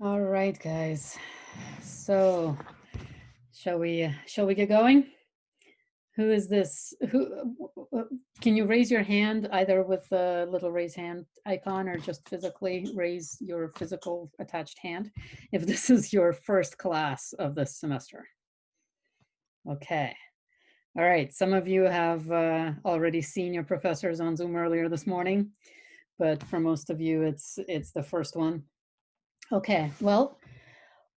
All right, guys. So, shall we get going? Who is this? Can you raise your hand either with the little raise hand icon or just physically raise your physical attached hand if this is your first class of this semester? Okay. All right. Some of you have already seen your professors on Zoom earlier this morning, but for most of you, it's the first one. Okay. Well,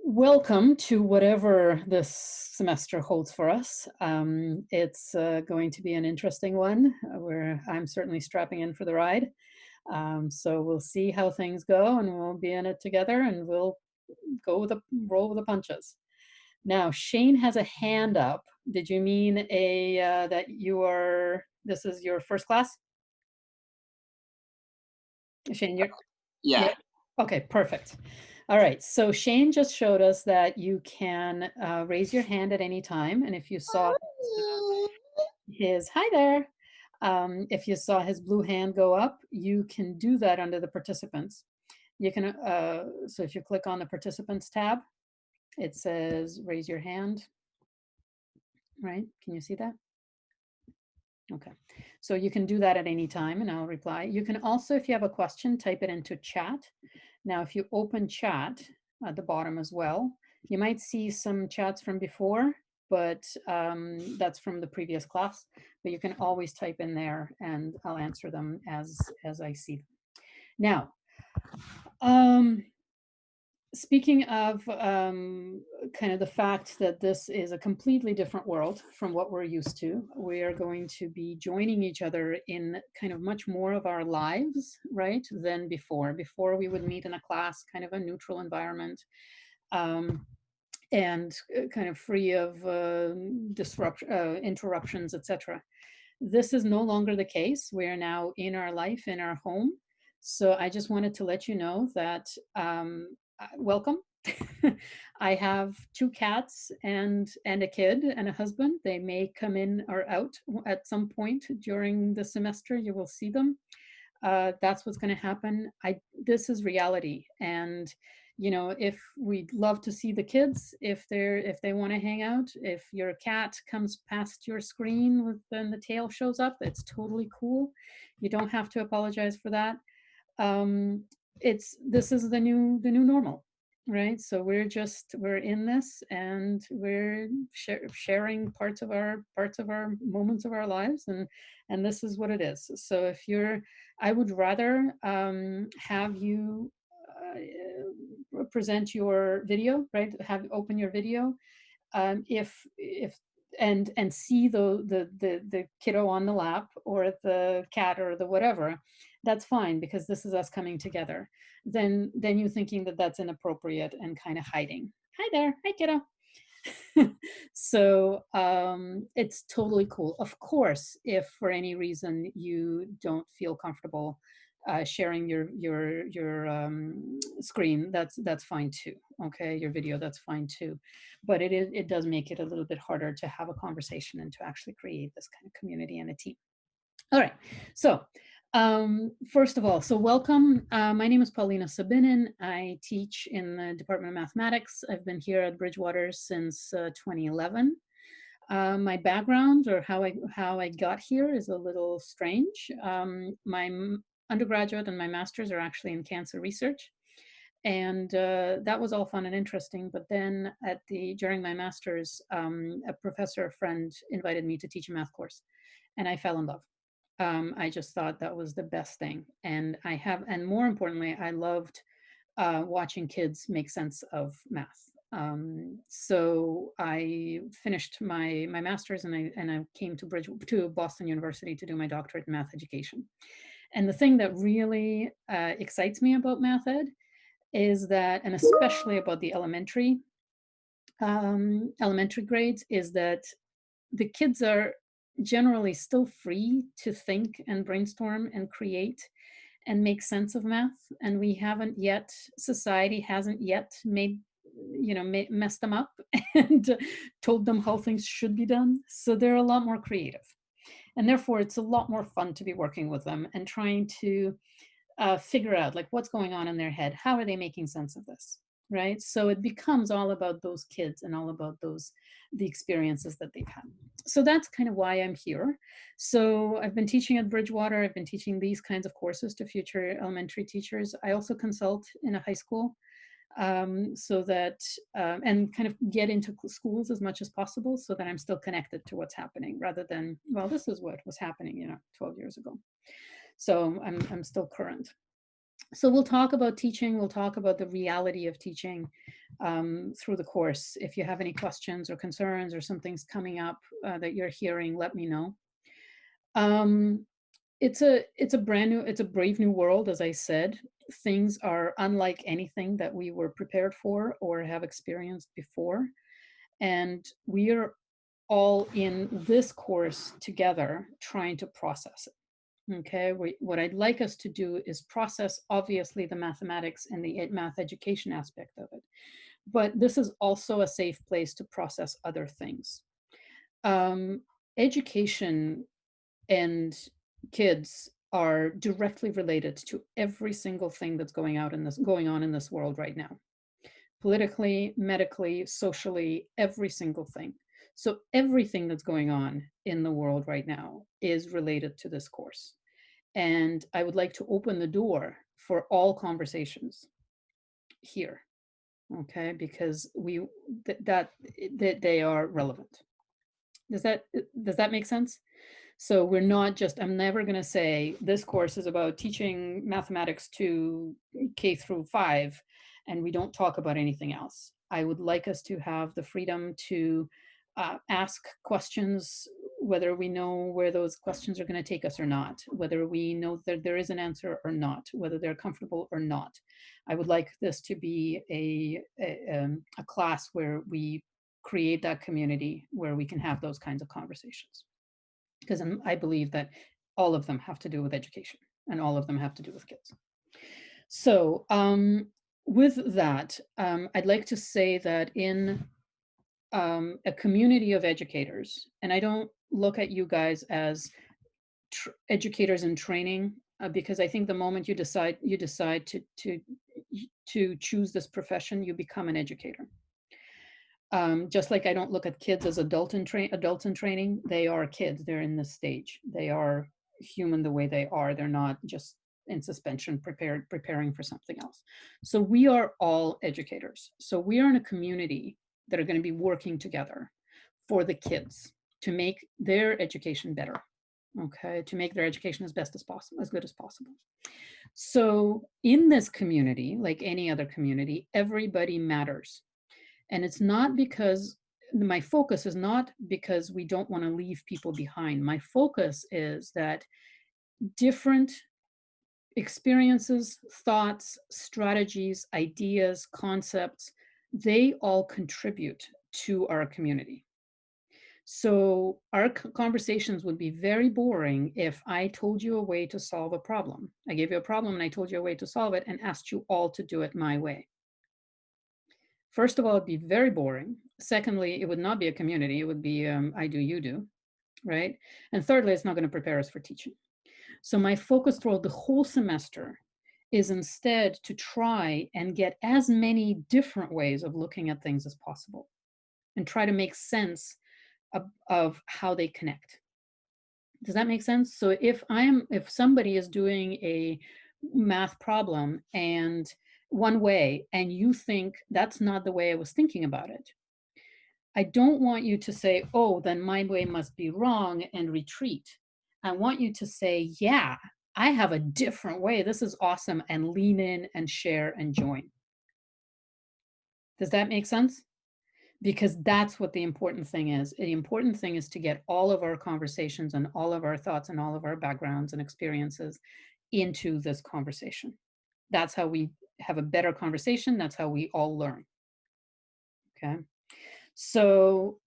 welcome to whatever this semester holds for us. It's going to be an interesting one where I'm certainly strapping in for the ride. So we'll see how things go and we'll be in it together and we'll roll with the punches. Now, Shane has a hand up. Did you mean that this is your first class? Shane, you're, Yeah. yeah. Okay, perfect. All right, so Shane just showed us that you can raise your hand at any time, and if you saw hi there, if you saw his blue hand go up, you can do that under the participants. You can, so if you click on the participants tab, it says raise your hand, right? Can you see that? Okay, so you can do that at any time and I'll reply. You can also, if you have a question, type it into chat. Now, if you open chat at the bottom as well, you might see some chats from before, but that's from the previous class. But you can always type in there and I'll answer them as I see them. Now, um, speaking of kind of the fact that this is a completely different world from what we're used to, we are going to be joining each other in kind of much more of our lives, right, than before. Before we would meet in a class, kind of a neutral environment. And kind of free of interruptions, etc. This is no longer the case. We are now in our life, in our home. So I just wanted to let you know that welcome. I have two cats and a kid and a husband. They may come in or out at some point during the semester. You will see them. That's what's going to happen. This is reality, and if we'd love to see the kids, if they want to hang out, if your cat comes past your screen then the tail shows up, it's totally cool. You don't have to apologize for that. This is the new normal, right? So we're in this and we're sharing parts of our moments of our lives, and this is what it is. So if you're I would rather have you present your video, right? Have open your video, if and see the kiddo on the lap or the cat or the whatever. That's fine because this is us coming together. Then you thinking that that's inappropriate and kind of hiding. Hi there, hi kiddo. So it's totally cool. Of course, if for any reason you don't feel comfortable sharing your screen, that's fine too. Okay, your video, that's fine too. But it does make it a little bit harder to have a conversation and to actually create this kind of community and a team. All right, so first of all, so welcome. My name is Paulina Sabinin. I teach in the Department of Mathematics. I've been here at Bridgewater since 2011. My background or how I got here is a little strange. My undergraduate and my master's are actually in cancer research, and that was all fun and interesting. But then during my master's, a professor, a friend, invited me to teach a math course, and I fell in love. I just thought that was the best thing. And more importantly, I loved watching kids make sense of math. So I finished my master's and I came to Boston University to do my doctorate in math education. And the thing that really excites me about math ed is that, and especially about the elementary grades, is that the kids are generally still free to think and brainstorm and create and make sense of math. And society hasn't yet messed them up and told them how things should be done. So they're a lot more creative. And therefore, it's a lot more fun to be working with them and trying to figure out like what's going on in their head. How are they making sense of this? right? So it becomes all about those kids and all about the experiences that they've had. So that's kind of why I'm here. So I've been teaching at Bridgewater. I've been teaching these kinds of courses to future elementary teachers. I also consult in a high school, so that and kind of get into schools as much as possible so that I'm still connected to what's happening rather than, well, this is what was happening 12 years ago. So I'm still current. So we'll talk about teaching. We'll talk about the reality of teaching through the course. If you have any questions or concerns or something's coming up that you're hearing, let me know. Um, it's a brave new world, as I said. Things are unlike anything that we were prepared for or have experienced before, and we are all in this course together trying to process it. Okay, what I'd like us to do is process, obviously, the mathematics and the math education aspect of it, but this is also a safe place to process other things. Um, Education and kids are directly related to every single thing that's going on in this world right now, politically, medically, socially, every single thing. So everything that's going on in the world right now is related to this course. And I would like to open the door for all conversations here, okay? Because that they are relevant. Does that make sense? So we're not just, I'm never going to say this course is about teaching mathematics to K through 5 and we don't talk about anything else. I would like us to have the freedom to ask questions, whether we know where those questions are going to take us or not, whether we know that there is an answer or not, whether they're comfortable or not. I would like this to be a class where we create that community where we can have those kinds of conversations, because I believe that all of them have to do with education and all of them have to do with kids. So with that, I'd like to say that in a community of educators, and I don't look at you guys as educators in training, because I think the moment you decide to choose this profession, you become an educator. Just like I don't look at kids as adults in training. They are kids. They're in this stage. They are human the way they are. They're not just in suspension, preparing for something else. So we are all educators. So we are in a community that are going to be working together for the kids to make their education better. Okay, to make their education as best as possible, as good as possible. So in this community, like any other community, everybody matters. And it's not because my focus is not because we don't want to leave people behind. My focus is that different experiences, thoughts, strategies, ideas, concepts, they all contribute to our community. So our conversations would be very boring if I told you a way to solve a problem. I gave you a problem and I told you a way to solve it and asked you all to do it my way. First of all, it'd be very boring. Secondly, it would not be a community. It would be I do, you do, right? And thirdly, it's not going to prepare us for teaching. So my focus throughout the whole semester is instead to try and get as many different ways of looking at things as possible and try to make sense of how they connect. Does that make sense? So if somebody is doing a math problem and one way and you think that's not the way I was thinking about it, I don't want you to say, oh, then my way must be wrong and retreat. I want you to say, yeah, I have a different way. This is awesome, and lean in and share and join. Does that make sense? Because that's what the important thing is. The important thing is to get all of our conversations and all of our thoughts and all of our backgrounds and experiences into this conversation. That's how we have a better conversation. That's how we all learn. Okay. So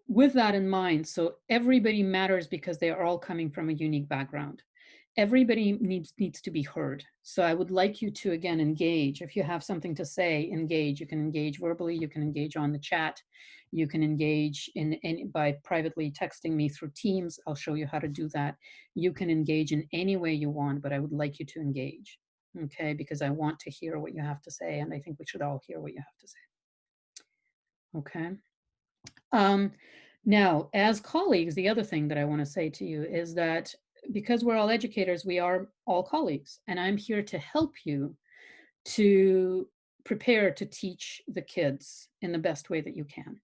with that in mind, so everybody matters because they are all coming from a unique background. Everybody needs to be heard. So I would like you to, again, engage. If you have something to say, engage. You can engage verbally, you can engage on the chat, you can engage by privately texting me through Teams. I'll show you how to do that. You can engage in any way you want, but I would like you to engage. okay? Because I want to hear what you have to say, and I think we should all hear what you have to say, okay? Um, Now, as colleagues, the other thing that I want to say to you is that because we're all educators, we are all colleagues, and I'm here to help you to prepare to teach the kids in the best way that you can.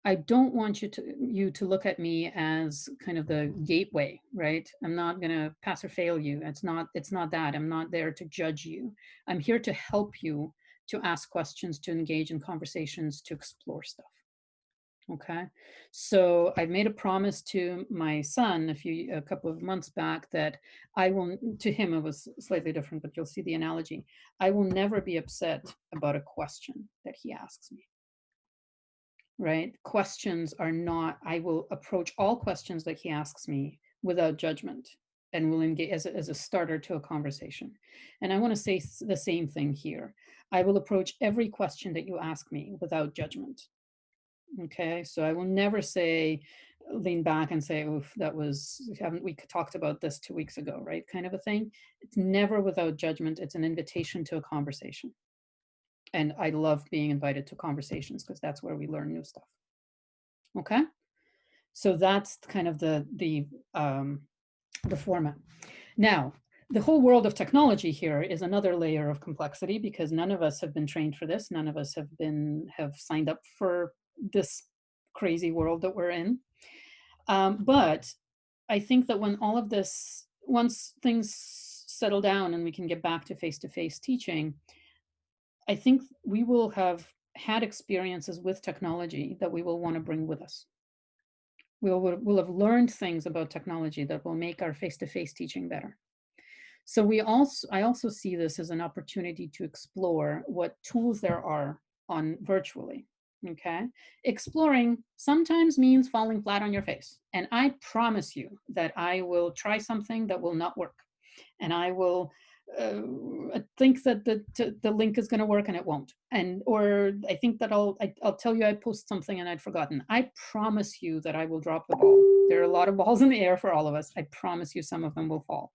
I don't want you to look at me as kind of the gateway, right? I'm not going to pass or fail you. It's not that. I'm not there to judge you. I'm here to help you to ask questions, to engage in conversations, to explore stuff. Okay. So I made a promise to my son a couple of months back that I will, to him it was slightly different, but you'll see the analogy. I will never be upset about a question that he asks me, right? Questions are not, I will approach all questions that he asks me without judgment and will engage as a starter to a conversation. And I want to say the same thing here. I will approach every question that you ask me without judgment. Okay, so I will never say, lean back and say, oof, that was, haven't we talked about this 2 weeks ago, right? Kind of a thing. It's never without judgment. It's an invitation to a conversation. And I love being invited to conversations because that's where we learn new stuff. Okay, so that's kind of the format. Now, the whole world of technology here is another layer of complexity because none of us have been trained for this. None of us have signed up for this crazy world that we're in. But I think that when all of this, once things settle down and we can get back to face teaching, I think we will have had experiences with technology that we will want to bring with us. We'll have learned things about technology that will make our face-to-face teaching better. So I also see this as an opportunity to explore what tools there are on virtually. Okay, exploring sometimes means falling flat on your face, and I promise you that I will try something that will not work, and I will think that the link is going to work and it won't, and or I think that I'll tell you I post something and I'd forgotten. I promise you that I will drop the ball. There are a lot of balls in the air for all of us. I promise you some of them will fall.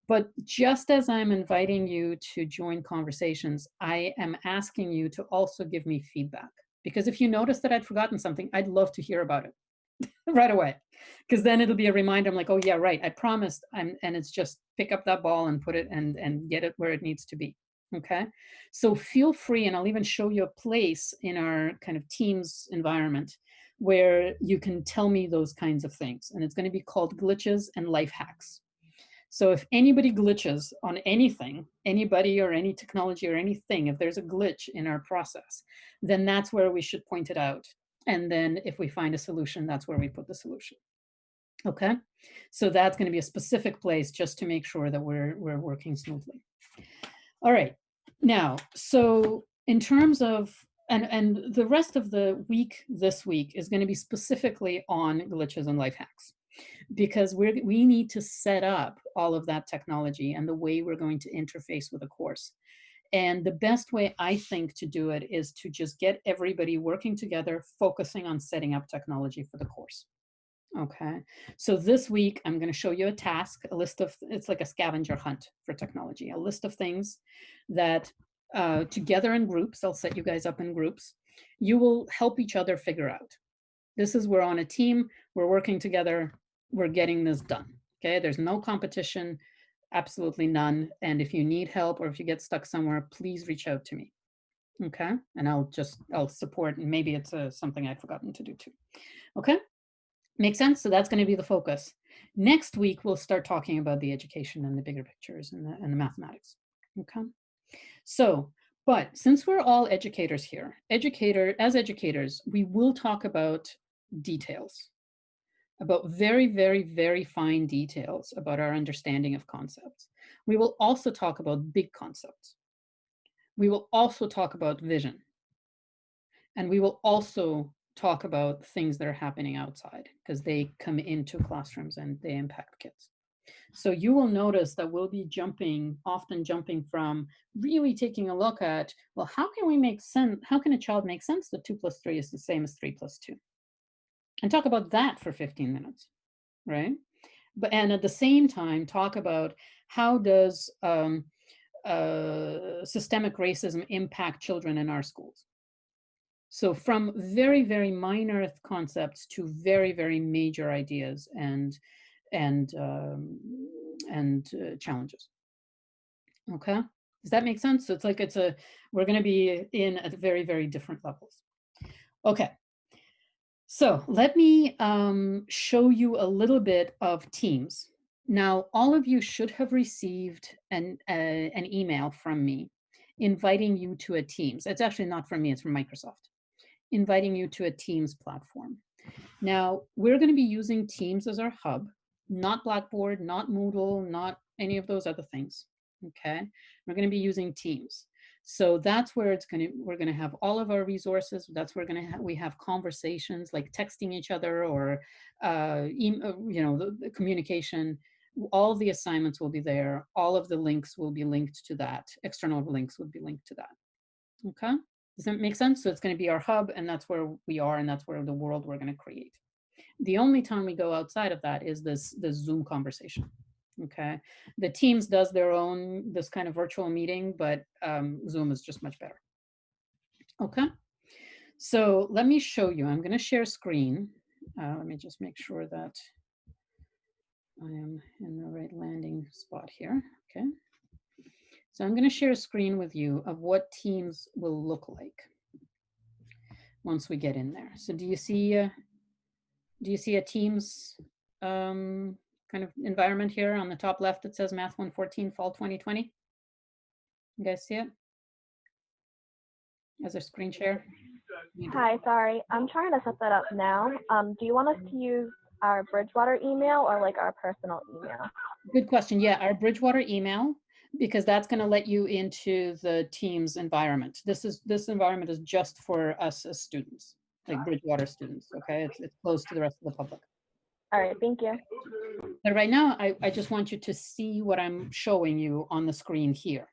But just as I'm inviting you to join conversations, I am asking you to also give me feedback. Because if you notice that I'd forgotten something, I'd love to hear about it right away. Because then it'll be a reminder. I'm like, oh yeah, right, I promised. And it's just pick up that ball and put it and get it where it needs to be. Okay. So feel free, and I'll even show you a place in our kind of Teams environment where you can tell me those kinds of things. And it's going to be called Glitches and Life Hacks. So if anybody glitches on anything, anybody or any technology or anything, if there's a glitch in our process, then that's where we should point it out. And then if we find a solution, that's where we put the solution. Okay, so that's going to be a specific place just to make sure that we're working smoothly. All right, now, so in terms of, and the rest of the week this week is going to be specifically on glitches and life hacks, because we need to set up all of that technology and the way we're going to interface with the course. And the best way I think to do it is to just get everybody working together, focusing on setting up technology for the course. Okay, so this week I'm going to show you a task, a list of, it's like a scavenger hunt for technology, a list of things that together in groups, I'll set you guys up in groups, you will help each other figure out. This is, we're on a team, we're working together, we're getting this done. Okay, there's no competition, absolutely none. And if you need help or if you get stuck somewhere, please reach out to me. Okay, and I'll support, and maybe it's something I'd forgotten to do too. Okay, makes sense? So that's going to be the focus. Next week, we'll start talking about the education and the bigger pictures and the mathematics. Okay, so, but since we're all educators here, as educators, we will talk about details, about very, very, very fine details about our understanding of concepts. We will also talk about big concepts. We will also talk about vision. And we will also talk about things that are happening outside because they come into classrooms and they impact kids. So you will notice that we'll be often jumping from really taking a look at, well, how can we make sense? How can a child make sense that 2 plus 3 is the same as 3 plus 2? And talk about that for 15 minutes, right? And at the same time, talk about how does systemic racism impact children in our schools. So from very, very minor concepts to very, very major ideas and challenges. Okay, does that make sense? So it's like we're going to be in at very, very different levels. Okay, so let me show you a little bit of Teams. Now, all of you should have received an email from me inviting you to a Teams. It's actually not from me, it's from Microsoft, inviting you to a Teams platform. Now, we're going to be using Teams as our hub, not Blackboard, not Moodle, not any of those other things. Okay, we're going to be using Teams. So that's where we're going to have all of our resources. That's where we have conversations like texting each other or the communication. All the assignments will be there. All of the links will be linked to that. External links will be linked to that. Okay, does that make sense? So it's going to be our hub, and that's where we are, and that's where the world we're going to create. The only time we go outside of that is this Zoom conversation. Okay, the Teams does their own this kind of virtual meeting, but Zoom is just much better. Okay, so let me show you. I'm going to share screen. Let me just make sure that I am in the right landing spot here. Okay, so I'm going to share a screen with you of what Teams will look like once we get in there. So do you see a Teams kind of environment here on the top left? It says MATH114 Fall 2020. You guys see it as a screen share? Hi, sorry. I'm trying to set that up now. Do you want us to use our Bridgewater email or like our personal email? Good question. Yeah, our Bridgewater email, because that's going to let you into the Teams environment. This environment is just for us as students, like Bridgewater students. Okay, it's closed to the rest of the public. All right, thank you. But right now, I just want you to see what I'm showing you on the screen here.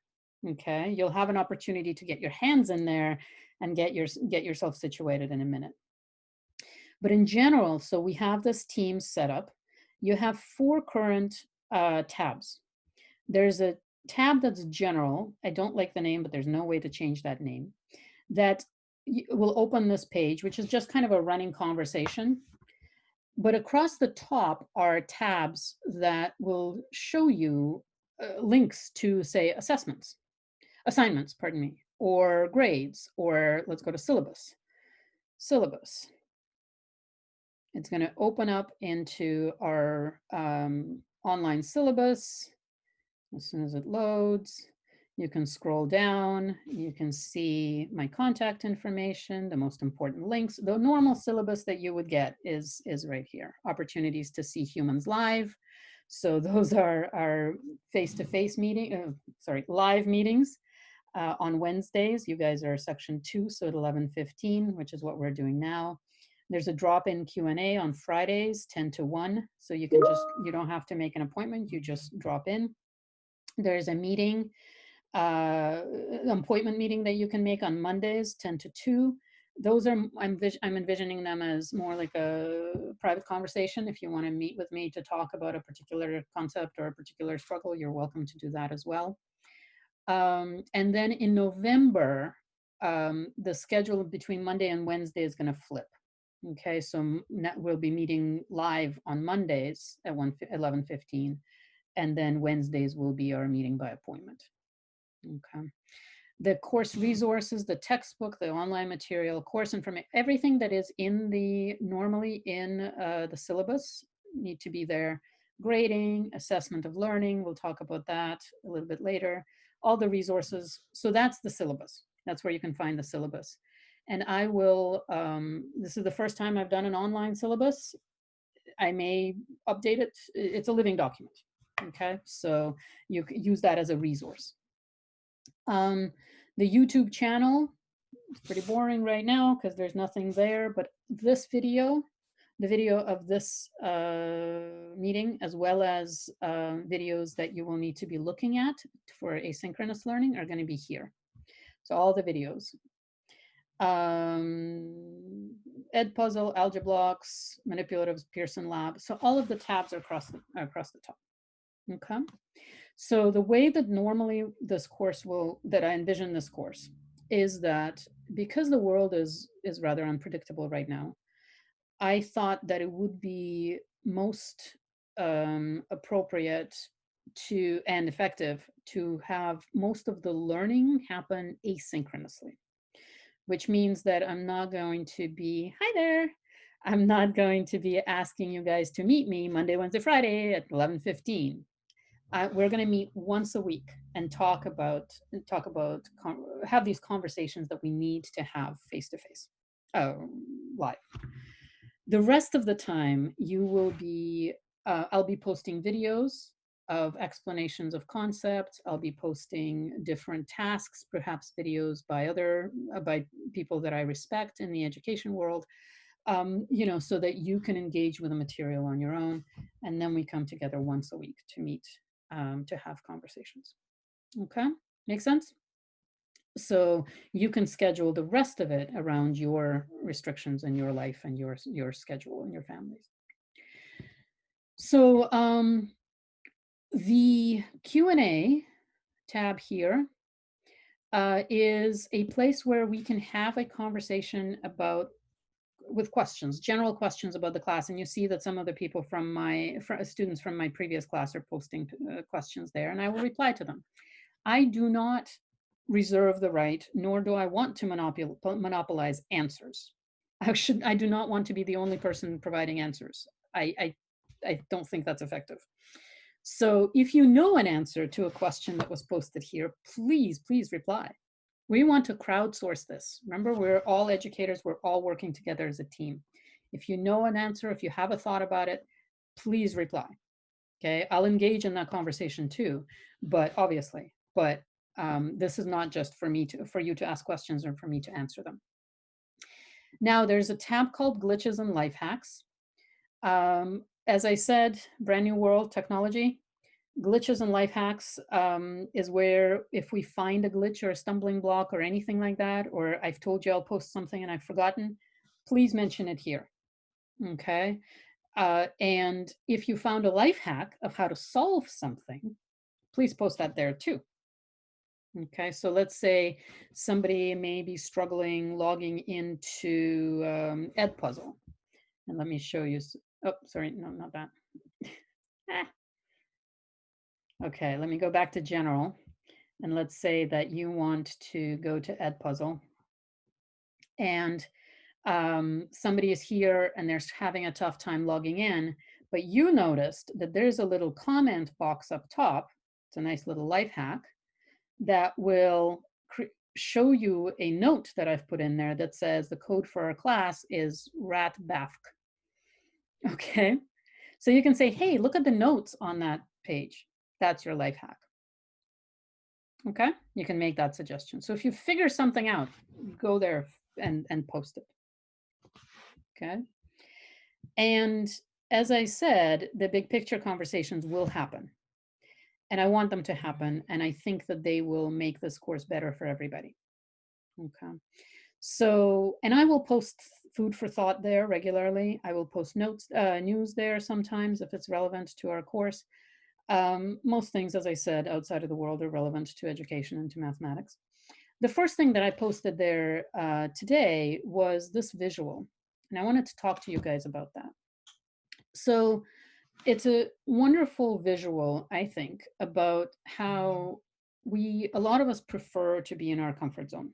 Okay, you'll have an opportunity to get your hands in there and get yourself situated in a minute. But in general, so we have this team set up. You have 4 current tabs. There's a tab that's general. I don't like the name, but there's no way to change that name. That will open this page, which is just kind of a running conversation. But across the top are tabs that will show you links to, say, assignments, pardon me, or grades, or let's go to syllabus. Syllabus. It's going to open up into our online syllabus. As soon as it loads, you can scroll down. You can see my contact information, the most important links. The normal syllabus that you would get is right here. Opportunities to see humans live. So those are our face-to-face live meetings on Wednesdays. You guys are section 2, so at 11:15, which is what we're doing now. There's a drop-in Q&A on Fridays, 10 to 1. So you don't have to make an appointment, you just drop in. There's a meeting, appointment meeting that you can make on Mondays, 10 to 2. Those are, I'm envisioning them as more like a private conversation. If you want to meet with me to talk about a particular concept or a particular struggle, you're welcome to do that as well. And then in November, the schedule between Monday and Wednesday is going to flip. Okay, so we'll be meeting live on Mondays at 11:15, and then Wednesdays will be our meeting by appointment. Okay. The course resources, the textbook, the online material, course information, everything that is normally in the syllabus need to be there. Grading, assessment of learning, we'll talk about that a little bit later. All the resources, so that's the syllabus. That's where you can find the syllabus. And I will, this is the first time I've done an online syllabus. I may update it. It's a living document. Okay, so you can use that as a resource. The YouTube channel is pretty boring right now because there's nothing there, but this video, the video of this meeting, as well as videos that you will need to be looking at for asynchronous learning are going to be here. So all the videos. Edpuzzle, Algeblocks, Manipulatives, Pearson Lab. So all of the tabs are across the top. Okay. So the way that normally this course will, that I envision this course, is that because the world is rather unpredictable right now, I thought that it would be most appropriate to and effective to have most of the learning happen asynchronously, which means that I'm not going to be, hi there, I'm not going to be asking you guys to meet me Monday, Wednesday, Friday at 11:15. We're going to meet once a week and have these conversations that we need to have face to face, live. The rest of the time, I'll be posting videos of explanations of concepts. I'll be posting different tasks, perhaps videos by people that I respect in the education world, so that you can engage with the material on your own. And then we come together once a week to meet, to have conversations. Okay, makes sense? So you can schedule the rest of it around your restrictions in your life and your schedule and your families. So the Q&A tab here is a place where we can have a conversation about, with questions, general questions about the class. And you see that some of the people students from my previous class are posting questions there, and I will reply to them. I do not reserve the right, nor do I want to monopolize answers. I do not want to be the only person providing answers. I don't think that's effective. So if you know an answer to a question that was posted here, please reply. We want to crowdsource this. Remember, we're all educators, we're all working together as a team. If you know an answer, if you have a thought about it, please reply. Okay, I'll engage in that conversation too, but obviously, this is not just for you to ask questions or for me to answer them. Now, there's a tab called Glitches and Life Hacks. As I said, brand new world technology. Glitches and life hacks is where if we find a glitch or a stumbling block or anything like that, or I've told you I'll post something and I've forgotten, please mention it here. Okay. And if you found a life hack of how to solve something, please post that there too. Okay, so let's say somebody may be struggling logging into Edpuzzle. And let me show you. Oh, sorry, no, not that. Okay, let me go back to general. And let's say that you want to go to Edpuzzle. And somebody is here and they're having a tough time logging in, but you noticed that there's a little comment box up top. It's a nice little life hack that will show you a note that I've put in there that says the code for our class is ratbafk. Okay, so you can say, hey, look at the notes on that page. That's your life hack. Okay, you can make that suggestion. So if you figure something out, go there and post it. Okay, and as I said, the big picture conversations will happen, and I want them to happen, and I think that they will make this course better for everybody. Okay, so, and I will post food for thought there regularly. I will post news there sometimes if it's relevant to our course. Most things, as I said, outside of the world are relevant to education and to mathematics. The first thing that I posted there today was this visual, and I wanted to talk to you guys about that. So it's a wonderful visual, I think, about how a lot of us prefer to be in our comfort zone.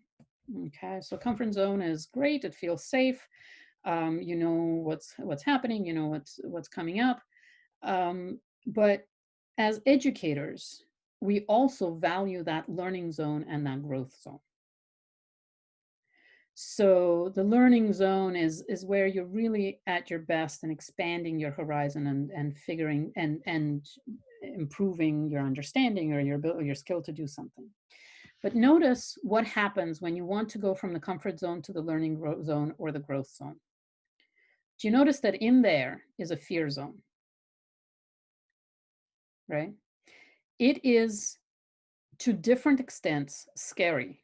Okay, so comfort zone is great. It feels safe. You know what's happening. You know what's coming up. But as educators, we also value that learning zone and that growth zone. So the learning zone is where you're really at your best and expanding your horizon and figuring and improving your understanding or your skill to do something. But notice what happens when you want to go from the comfort zone to the learning zone or the growth zone. Do you notice that in there is a fear zone? Right? It is to different extents scary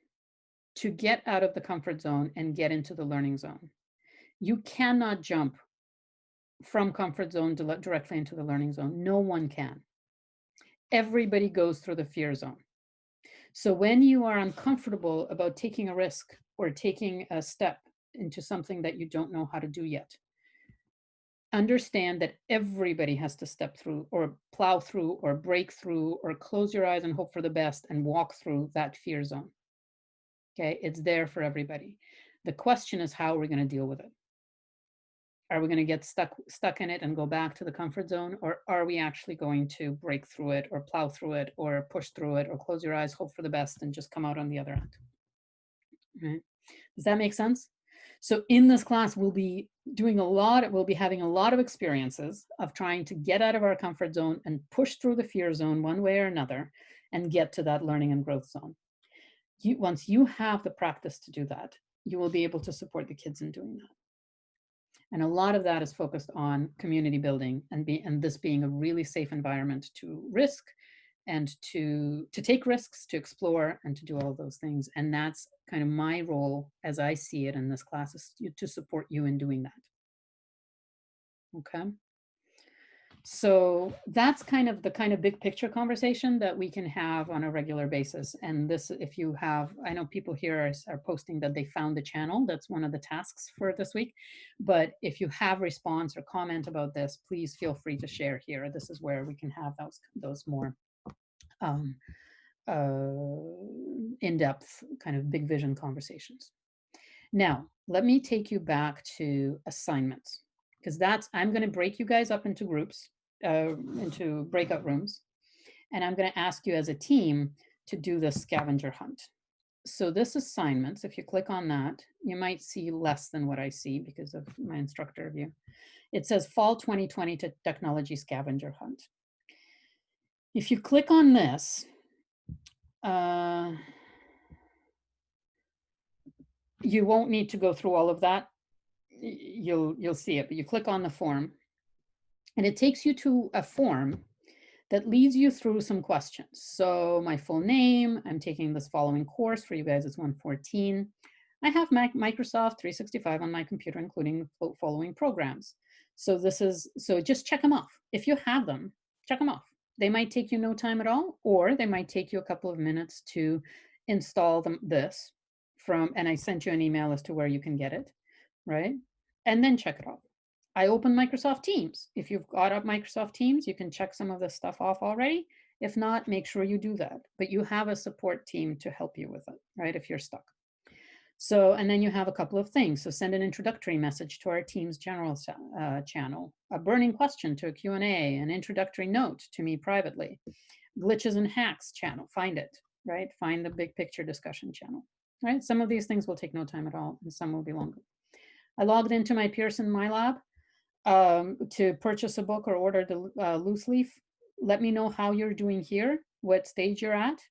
to get out of the comfort zone and get into the learning zone. You cannot jump from comfort zone directly into the learning zone. No one can. everybody goes through the fear zone. So when you are uncomfortable about taking a risk or taking a step into something that you don't know how to do yet, understand that everybody has to step through or plow through or break through or close your eyes and hope for the best and walk through that fear zone. Okay, it's there for everybody. The question is how we're going to deal with it. Are we going to get stuck in it and go back to the comfort zone, or are we actually going to break through it or plow through it or push through it or close your eyes, hope for the best, and just come out on the other end? Right? Does that make sense? So in this class, we'll be having a lot of experiences of trying to get out of our comfort zone and push through the fear zone one way or another and get to that learning and growth zone. Once you have the practice to do that, you will be able to support the kids in doing that. And a lot of that is focused on community building and this being a really safe environment to risk and to take risks, to explore, and to do all of those things. And that's kind of my role as I see it in this class, is to support you in doing that. Okay. So that's kind of the big picture conversation that we can have on a regular basis. And this, if you have, I know people here are posting that they found the channel. That's one of the tasks for this week. But if you have response or comment about this, please feel free to share here. This is where we can have those more in-depth kind of big vision conversations. Now, let me take you back to assignments, because I'm going to break you guys up into groups, into breakout rooms, and I'm going to ask you as a team to do the scavenger hunt. So this assignments, if you click on that, you might see less than what I see because of my instructor view. It says Fall 2020 to Technology Scavenger Hunt. If you click on this, you won't need to go through all of that. You'll see it, but you click on the form and it takes you to a form that leads you through some questions. So my full name, I'm taking this following course for you guys, it's 114. I have Microsoft 365 on my computer, including the following programs. So just check them off. If you have them, check them off. They might take you no time at all, or they might take you a couple of minutes to install and I sent you an email as to where you can get it, right? And then check it off. I opened Microsoft Teams. If you've got up Microsoft Teams, you can check some of this stuff off already. If not, make sure you do that. But you have a support team to help you with it, right? If you're stuck. So, and then you have a couple of things. So send an introductory message to our team's general channel, a burning question to a Q&A, an introductory note to me privately, glitches and hacks channel, find it, right? Find the big picture discussion channel, right? Some of these things will take no time at all, and some will be longer. I logged into my Pearson MyLab to purchase a book or order the loose leaf. Let me know how you're doing here, what stage you're at,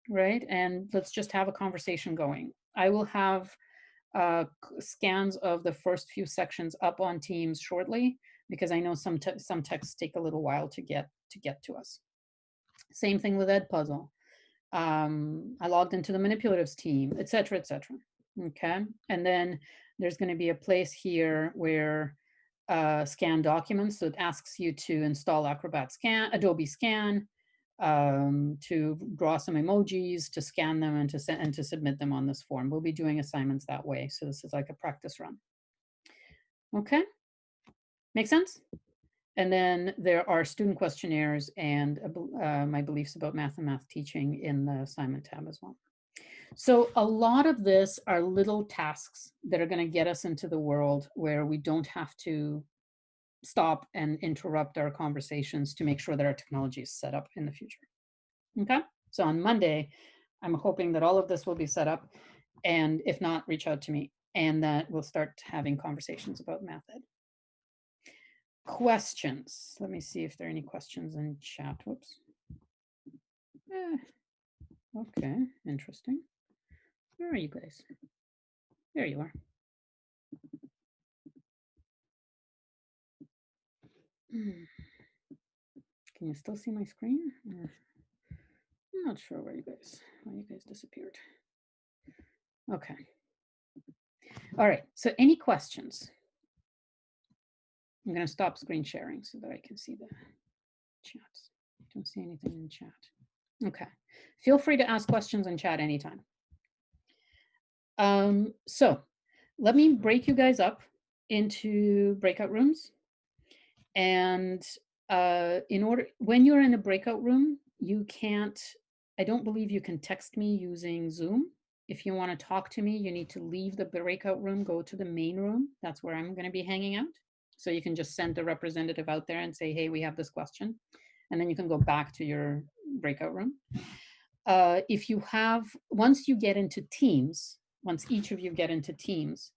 right? And let's just have a conversation going. I will have scans of the first few sections up on Teams shortly, because I know some texts take a little while to get to us. Same thing with Edpuzzle. I logged into the manipulatives team, et cetera, et cetera. Okay, and then there's going to be a place here where scan documents. So it asks you to install Acrobat Scan, Adobe Scan, to draw some emojis, to scan them, and to submit them on this form. We'll be doing assignments that way. So this is like a practice run. Okay, make sense? And then there are student questionnaires and my beliefs about math and math teaching in the assignment tab as well. So a lot of this are little tasks that are going to get us into the world where we don't have to stop and interrupt our conversations to make sure that our technology is set up in the future. Okay, so on Monday, I'm hoping that all of this will be set up, and if not, reach out to me, and that we'll start having conversations about math ed. Questions. Let me see if there are any questions in chat. Whoops. Okay, interesting. Where are you guys? There you are. Can you still see my screen? I'm not sure why you guys disappeared. Okay. All right, so any questions? I'm going to stop screen sharing so that I can see the chats. Don't see anything in chat. Okay. Feel free to ask questions in chat anytime. So let me break you guys up into breakout rooms. And when you're in a breakout room, you can't, I don't believe you can text me using Zoom. If you want to talk to me, you need to leave the breakout room, go to the main room. That's where I'm going to be hanging out. So you can just send the representative out there and say, hey, we have this question. And then you can go back to your breakout room. If you have, once you get into Teams, once each of you get into Teams,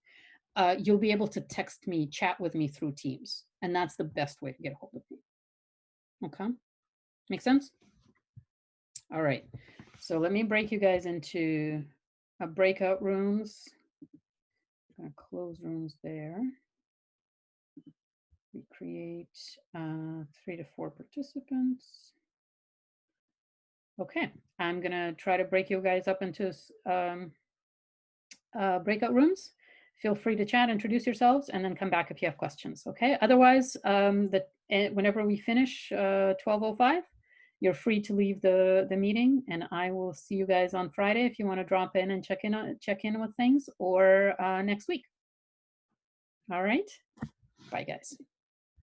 you'll be able to text me, chat with me through Teams. And that's the best way to get a hold of me. Okay, make sense? All right, so let me break you guys into breakout rooms. I'm gonna close rooms there. We create 3 to 4 participants. Okay, I'm gonna try to break you guys up into breakout rooms. Feel free to chat, introduce yourselves, and then come back if you have questions, okay? Otherwise, whenever we finish 12:05, you're free to leave the meeting, and I will see you guys on Friday if you want to drop in and check in with things, or next week. All right, bye guys.